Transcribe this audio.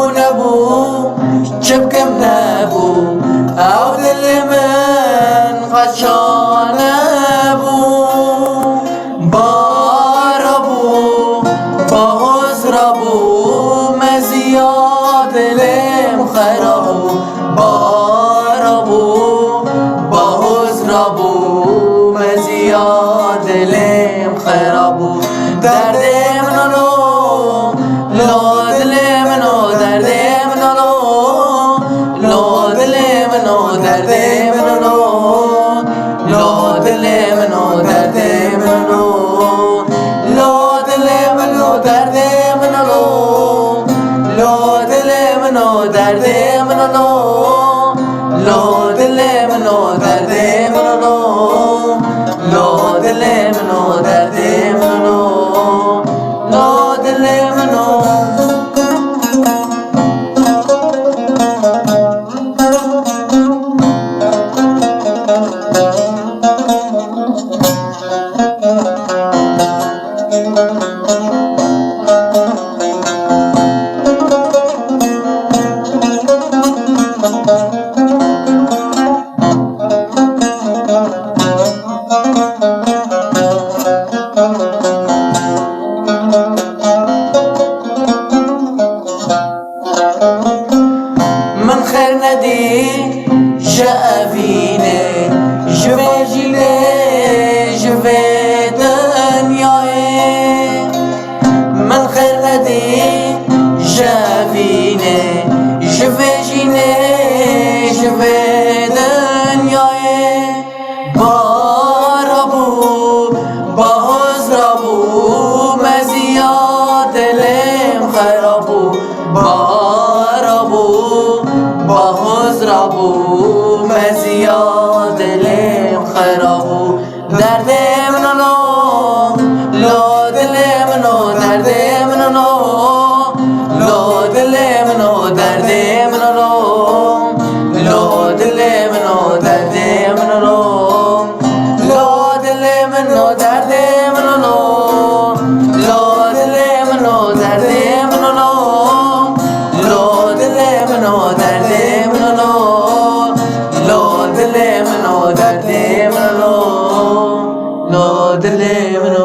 نبو شبكم نبو او دل من قشان نبو باربو بازربو مزياد لم خربو باربو بازربو مزياد لم خربو درد منو لا دل منو درد منو لا دل منو درد منو لا دل منو درد منو لا دل منو درد منو لا دل منو درد منو لا دل منو درد منو لا دل منو درد منو لا دل منو من خير ندي جاء فينا جفا جينا جفا دنياي من خير ندي جاء فينا جفا جينا جفا دنياي باربو بازربو مزياد لم خربو باربو بازربو مزياد لم خربو درد منو لا دل منو درد منو لا دل منو درد منو لا دل منو درد منو لا دل منو درد منو لا دل منو درد منو لا دل منو درد منو لا دل منو درد منو لا دل منو